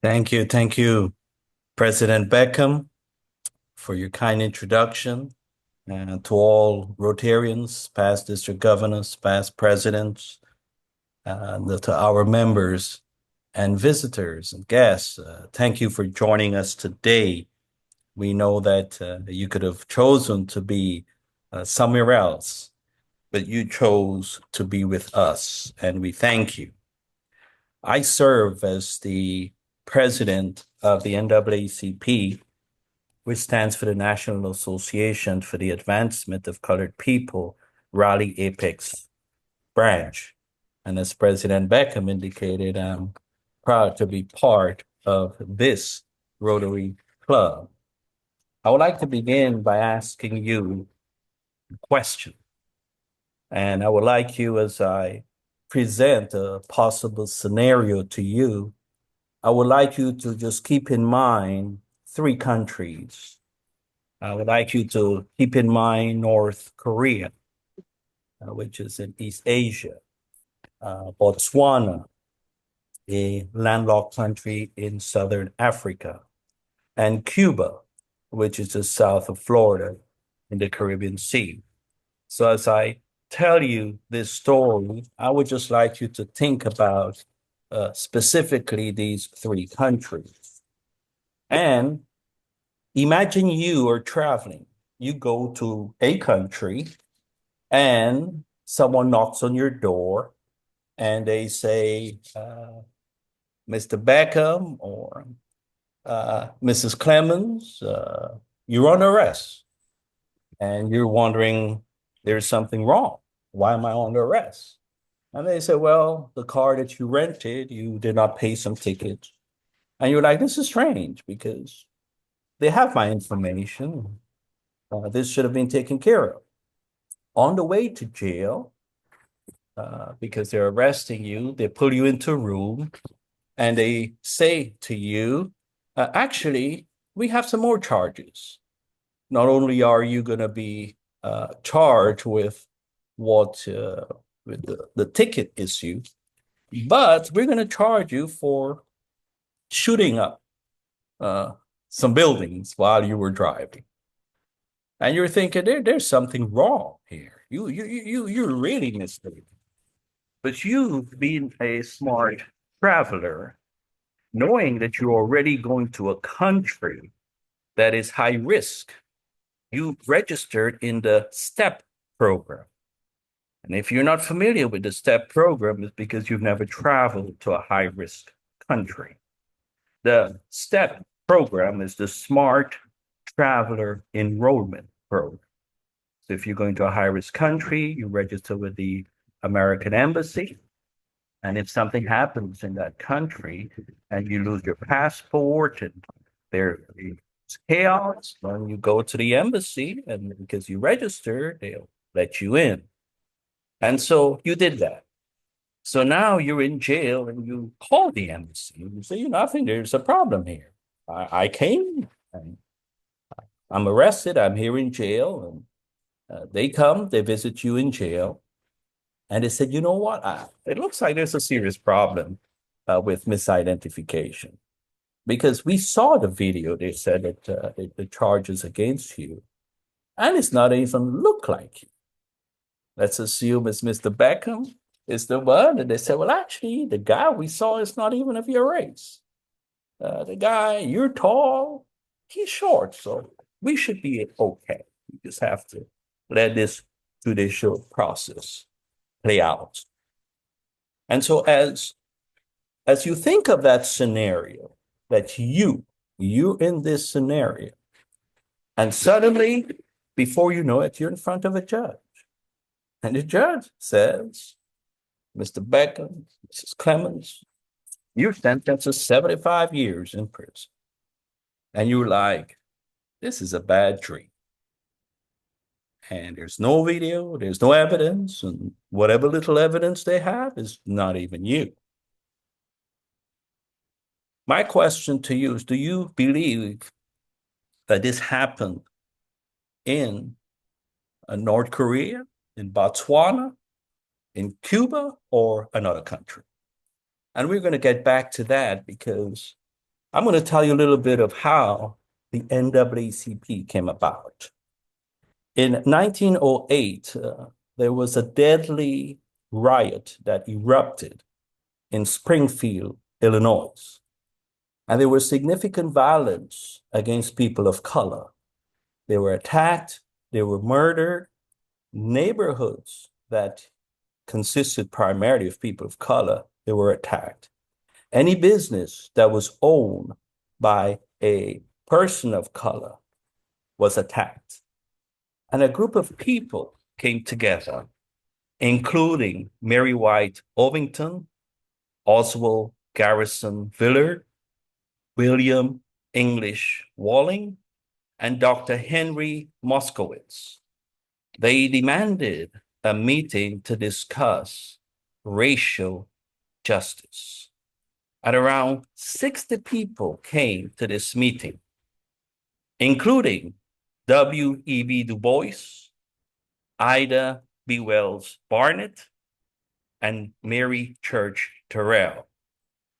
Thank you, President Beckham, for your kind introduction, and to all Rotarians, past district governors, past presidents, to our members and visitors and guests. Thank you for joining us today. We know that you could have chosen to be somewhere else, but you chose to be with us, and we thank you. I serve as the president of the NAACP, which stands for the National Association for the Advancement of Colored People, Raleigh-Apex Branch. And as President Beckham indicated, I'm proud to be part of this Rotary Club. I would like to begin by asking you a question. And I would like you, as I present a possible scenario to you, I would like you to just keep in mind three countries. I would like you to keep in mind North Korea, which is in East Asia, Botswana, a landlocked country in Southern Africa, and Cuba, which is just south of Florida in the Caribbean Sea. So as I tell you this story, I would just like you to think about specifically these three countries. And imagine you are traveling. You go to a country and someone knocks on your door and they say, Mr. Beckham or Mrs. Clemens, you're on arrest. And you're wondering, there's something wrong. Why am I under arrest? And they say, well, the car that you rented, you did not pay some tickets. And you're like, this is strange because they have my information. This should have been taken care of. On the way to jail, because they're arresting you, they pull you into a room and they say to you, actually, we have some more charges. Not only are you going to be charged with what with the ticket issue, but we're going to charge you for shooting up some buildings while you were driving. And you're thinking there's something wrong here. You're really mistaken. But you've been a smart traveler, knowing that you're already going to a country that is high risk. You registered in the STEP program. And if you're not familiar with the STEP program, it's because you've never traveled to a high risk country. The STEP program is the Smart Traveler Enrollment Program. So if you're going to a high risk country, you register with the American Embassy. And if something happens in that country and you lose your passport and there's chaos, then you go to the embassy, and because you register, they'll let you in. And so you did that. So now you're in jail and you call the embassy and you say, I think there's a problem here. I came and I'm arrested. I'm here in jail. And they come, they visit you in jail. And they said, you know what? It looks like there's a serious problem with misidentification. Because we saw the video, they said that the charges against you, and it's not even look like you. Let's assume it's Mr. Beckham is the one. And they said, well, actually, the guy we saw is not even of your race. The guy, you're tall, he's short. So we should be okay. You just have to let this judicial process play out. And so as you think of that scenario, that you're in this scenario, and suddenly, before you know it, you're in front of a judge. And the judge says, Mr. Beckham, Mrs. Clemens, you're sentenced to 75 years in prison. And you're like, this is a bad dream. And there's no video, there's no evidence, and whatever little evidence they have is not even you. My question to you is, do you believe that this happened in North Korea, in Botswana, in Cuba, or another country? And we're going to get back to that because I'm going to tell you a little bit of how the NAACP came about. In 1908, there was a deadly riot that erupted in Springfield, Illinois. And there was significant violence against people of color. They were attacked, they were murdered. Neighborhoods that consisted primarily of people of color, they were attacked. Any business that was owned by a person of color was attacked. And a group of people came together, including Mary White Ovington, Oswald Garrison Villard, William English Walling, and Dr. Henry Moskowitz. They demanded a meeting to discuss racial justice. And around 60 people came to this meeting, including W.E.B. Du Bois, Ida B. Wells Barnett, and Mary Church Terrell.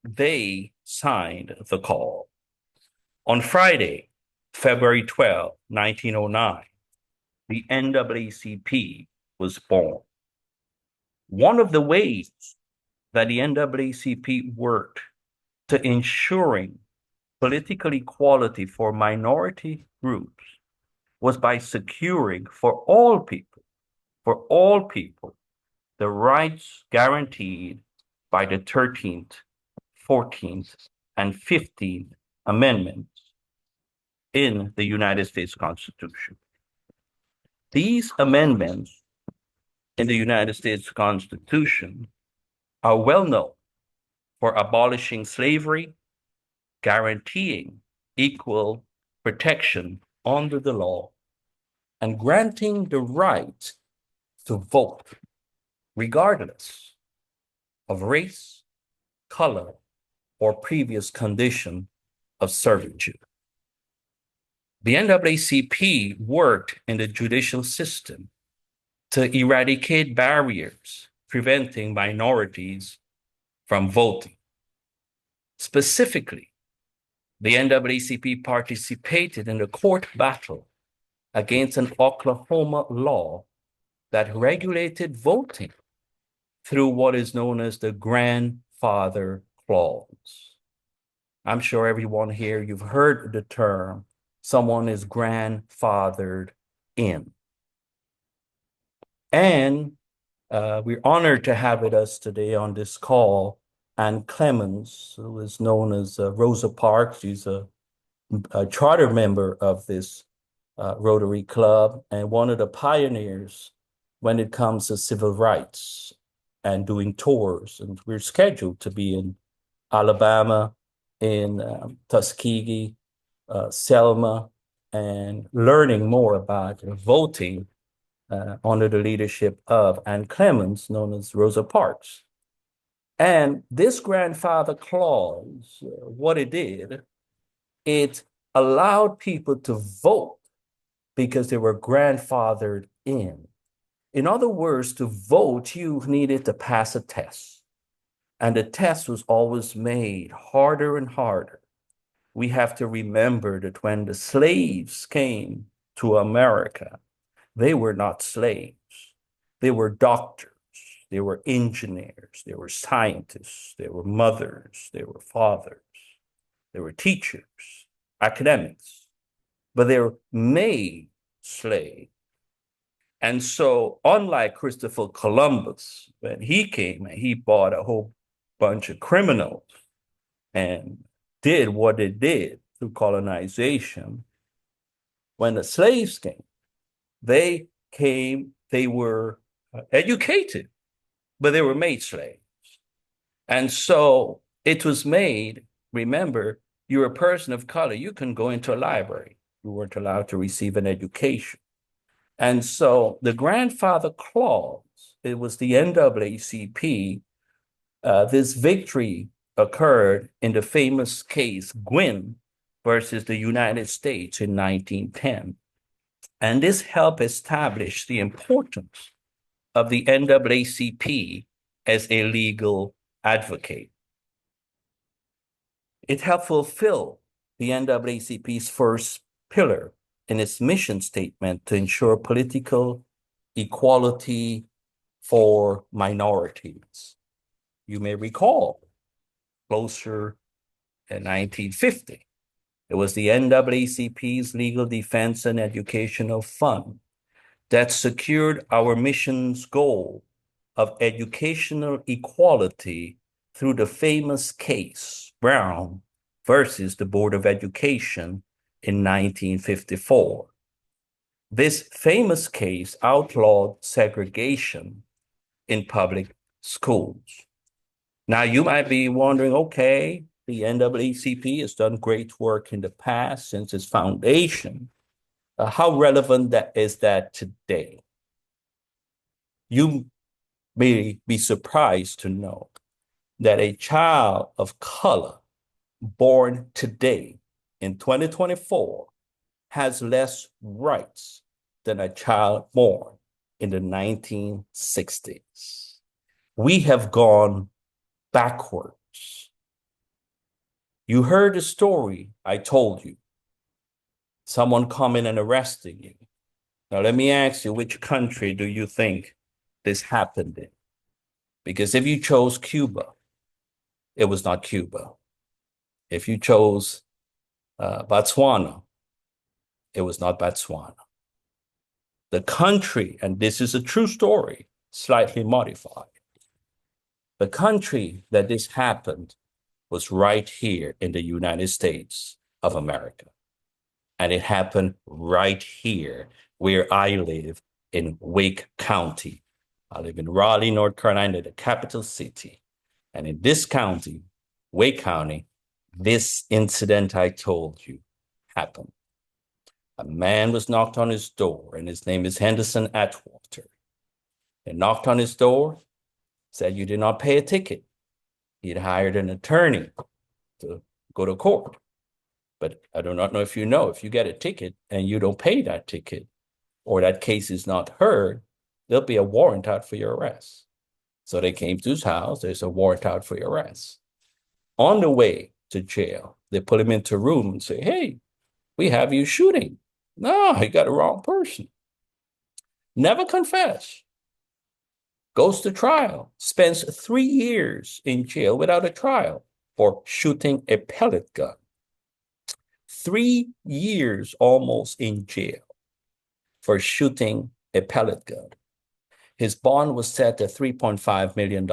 They signed the call. On Friday, February 12, 1909, the NAACP was born. One of the ways that the NAACP worked to ensuring political equality for minority groups was by securing for all people, the rights guaranteed by the 13th, 14th, and 15th Amendments in the United States Constitution. These amendments in the United States Constitution are well known for abolishing slavery, guaranteeing equal protection under the law, and granting the right to vote, regardless of race, color, or previous condition of servitude. The NAACP worked in the judicial system to eradicate barriers preventing minorities from voting. Specifically, the NAACP participated in the court battle against an Oklahoma law that regulated voting through what is known as the grandfather clause. I'm sure everyone here, you've heard the term, someone is grandfathered in. And we're honored to have with us today on this call Ann Clemens, who is known as Rosa Parks. She's a charter member of this Rotary Club and one of the pioneers when it comes to civil rights and doing tours. And we're scheduled to be in Alabama, in Tuskegee, Selma, and learning more about voting under the leadership of Ann Clemens, known as Rosa Parks. And this grandfather clause, what it did, it allowed people to vote because they were grandfathered in. In other words, to vote, you needed to pass a test. And the test was always made harder and harder. We have to remember that when the slaves came to America, they were not slaves. They were doctors. They were engineers. They were scientists. They were mothers. They were fathers. They were teachers, academics. But they were made slaves. And so, unlike Christopher Columbus, when he came and he bought a whole bunch of criminals and did what they did through colonization, when the slaves came, they were educated, but they were made slaves. And so it was made, remember, you're a person of color, you can go into a library. You weren't allowed to receive an education. And so the grandfather clause, it was the NAACP, this victory occurred in the famous case Gwynn versus the United States in 1910. And this helped establish the importance of the NAACP as a legal advocate. It helped fulfill the NAACP's first pillar in its mission statement to ensure political equality for minorities. You may recall, closer in 1950, it was the NAACP's Legal Defense and Educational Fund that secured our mission's goal of educational equality through the famous case, Brown versus the Board of Education in 1954. This famous case outlawed segregation in public schools. Now, you might be wondering, okay, the NAACP has done great work in the past since its foundation. How relevant is that today? You may be surprised to know that a child of color born today in 2024 has less rights than a child born in the 1960s. We have gone backwards. You heard the story I told you. Someone coming and arresting you. Now, let me ask you, which country do you think this happened in? Because if you chose Cuba, it was not Cuba. If you chose Botswana, it was not Botswana. The country, and this is a true story, slightly modified. The country that this happened was right here in the United States of America. And it happened right here where I live in Wake County. I live in Raleigh, North Carolina, the capital city. And in this county, Wake County, this incident I told you happened. A man was knocked on his door, and his name is Henderson Atwater. He knocked on his door, said you did not pay a ticket. He'd hired an attorney to go to court. But I do not know if you get a ticket and you don't pay that ticket, or that case is not heard, there'll be a warrant out for your arrest. So they came to his house, there's a warrant out for your arrest. On the way to jail, they put him into a room and say, hey, we have you shooting. No, you got the wrong person. Never confess. Goes to trial, spends 3 years in jail without a trial for shooting a pellet gun. 3 years almost in jail for shooting a pellet gun. His bond was set at $3.5 million.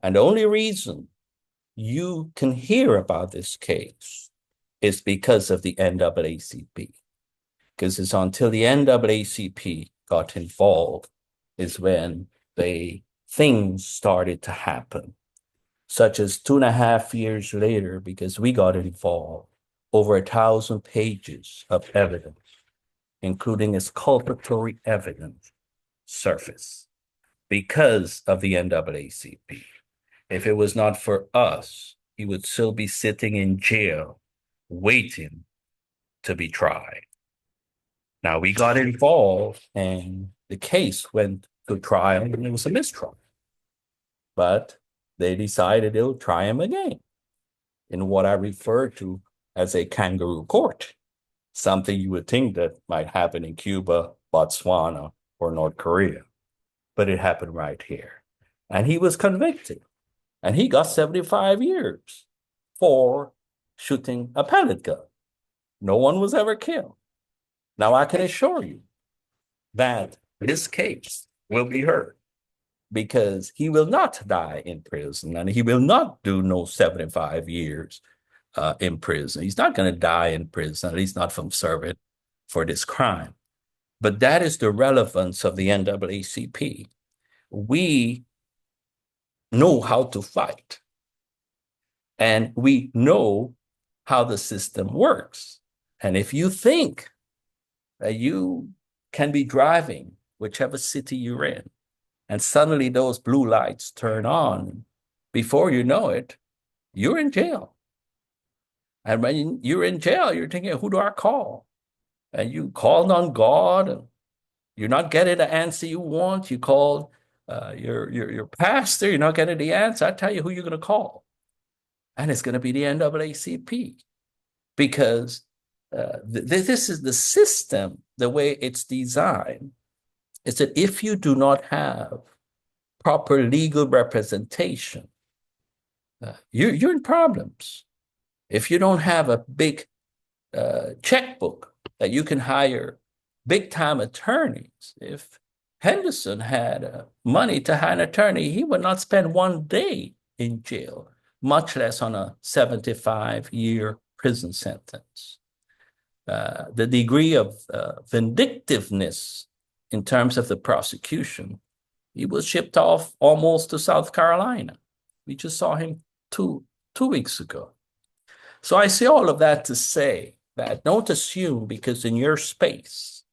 And the only reason you can hear about this case is because of the NAACP. Because it's until the NAACP got involved is when things started to happen, such as 2.5 years later, because we got involved, over 1,000 pages of evidence, including exculpatory evidence, surfaced because of the NAACP. If it was not for us, he would still be sitting in jail waiting to be tried. Now, we got involved and the case went to trial and it was a mistrial. But they decided they'll try him again in what I refer to as a kangaroo court, something you would think that might happen in Cuba, Botswana, or North Korea. But it happened right here. And he was convicted. And he got 75 years for shooting a pellet gun. No one was ever killed. Now, I can assure you that this case will be heard because he will not die in prison and he will not do no 75 years in prison. He's not going to die in prison, at least not from serving for this crime. But that is the relevance of the NAACP. We know how to fight, and we know how the system works. And if you think that you can be driving whichever city you're in, and suddenly those blue lights turn on, before you know it, you're in jail. And when you're in jail, you're thinking, who do I call? And you called on God. You're not getting the answer you want. You called your pastor. You're not getting the answer. I tell you who you're going to call. and it's going to be the NAACP because this is the system, the way it's designed. Is that if you do not have proper legal representation, you're in problems. If you don't have a big checkbook that you can hire big time attorneys, if Henderson had money to hire an attorney, he would not spend one day in jail, much less on a 75-year prison sentence. The degree of vindictiveness in terms of the prosecution, he was shipped off almost to South Carolina. We just saw him two weeks ago. So I say all of that to say that don't assume because in your space,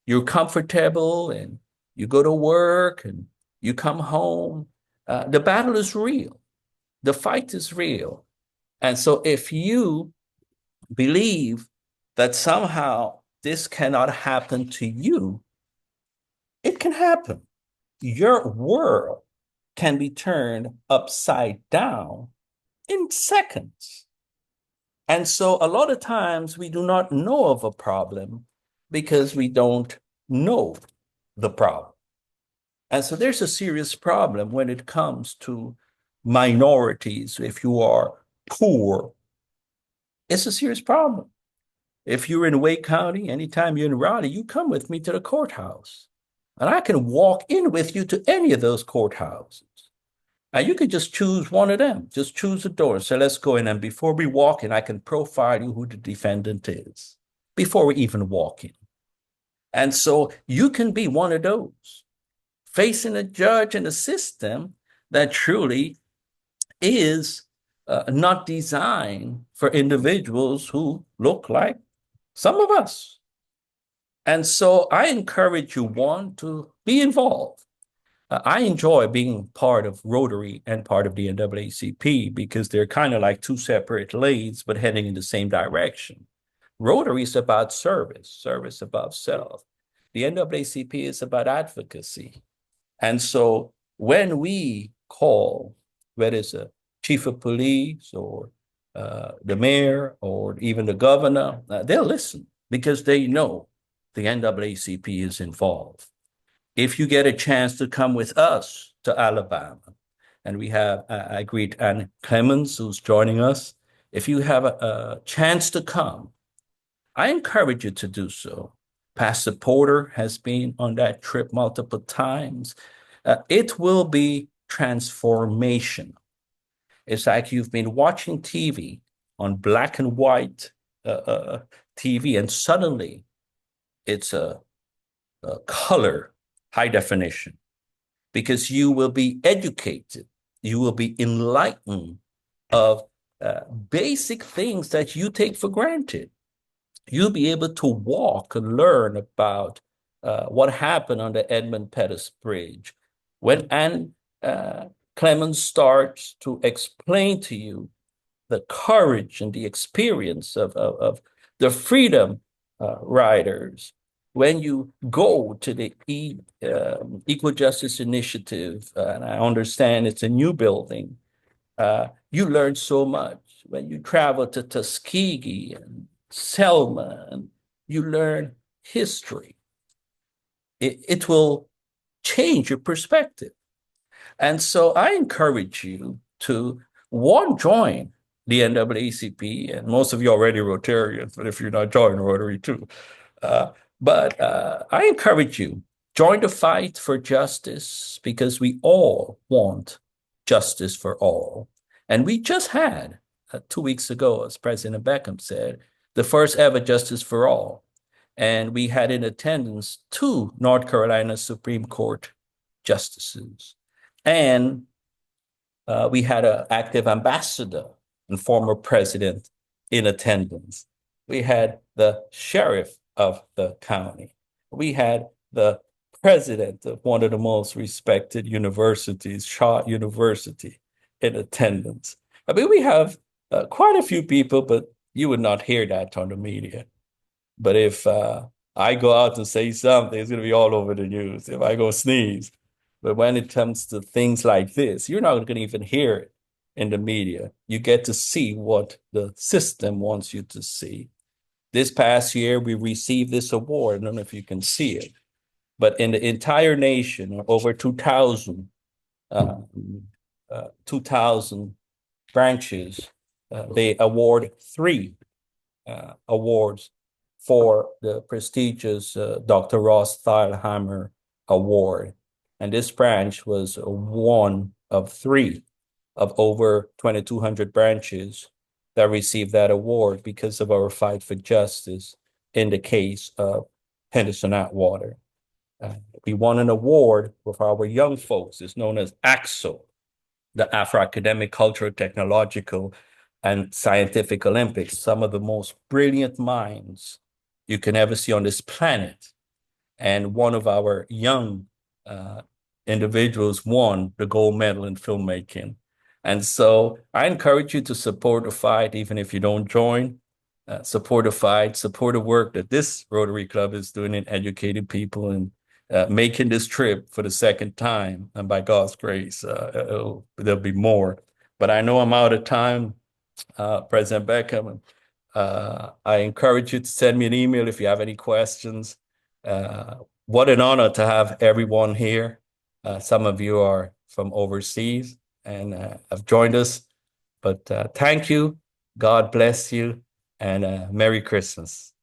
you're comfortable and you go to work and you come home. The battle is real. The fight is real. And so if you believe that somehow this cannot happen to you, it can happen. Your world can be turned upside down in seconds. And so a lot of times we do not know of a problem because we don't know the problem. And so there's a serious problem when it comes to minorities. If you are poor, it's a serious problem. If you're in Wake County, anytime you're in Raleigh, you come with me to the courthouse. And I can walk in with you to any of those courthouses. And you could just choose one of them. Just choose a door and say, let's go in. And before we walk in, I can profile you who the defendant is before we even walk in. And so you can be one of those facing a judge in a system that truly is not designed for individuals who look like some of us. And so I encourage you, one, to be involved. I enjoy being part of Rotary and part of the NAACP because they're kind of like two separate lanes, but heading in the same direction. Rotary is about service, service above self. The NAACP is about advocacy. And so when we call, whether it's a chief of police or the mayor or even the governor, they'll listen because they know the NAACP is involved. If you get a chance to come with us to Alabama, and we have, I greet Ann Clemens, who's joining us. If you have a chance to come, I encourage you to do so. Pastor Porter has been on that trip multiple times. It will be transformational. It's like you've been watching TV on black and white TV, and suddenly it's a color high definition, because you will be educated, you will be enlightened of basic things that you take for granted. You'll be able to walk and learn about what happened on the Edmund Pettus Bridge. When Ann Clemens starts to explain to you the courage and the experience of the Freedom Riders, when you go to the Equal Justice Initiative, and I understand it's a new building, you learn so much. When you travel to Tuskegee and Selma, and you learn history, it will change your perspective. And so I encourage you to, one, join the NAACP, and most of you are already Rotarians, but if you're not, join Rotary too. But I encourage you, join the fight for justice, because we all want justice for all. And we just had, 2 weeks ago, as President Beckham said, the first ever justice for all. And we had in attendance 2 North Carolina Supreme Court justices. And we had an active ambassador and former president in attendance. We had the sheriff of the county. We had the president of one of the most respected universities, Shaw University, in attendance. I mean, we have quite a few people, but you would not hear that on the media. But if I go out and say something, it's going to be all over the news. If I go sneeze. But when it comes to things like this, you're not going to even hear it in the media. You get to see what the system wants you to see. This past year, we received this award. I don't know if you can see it, but in the entire nation, over 2,000 branches, they award 3 awards for the prestigious Dr. Ross Thalheimer Award. And this branch was one of 3 of over 2,200 branches that received that award because of our fight for justice in the case of Henderson Atwater. We won an award with our young folks. It's known as ACSO, the Afro-Academic, Cultural, Technological, and Scientific Olympics. Some of the most brilliant minds you can ever see on this planet. And one of our young individuals won the gold medal in filmmaking. And so I encourage you to support the fight, even if you don't join. Support the fight, support the work that this Rotary Club is doing in educating people and making this trip for the 2nd time. And by God's grace, there'll be more. But I know I'm out of time, President Beckham. I encourage you to send me an email if you have any questions. What an honor to have everyone here. Some of you are from overseas and have joined us. But thank you. God bless you. And Merry Christmas.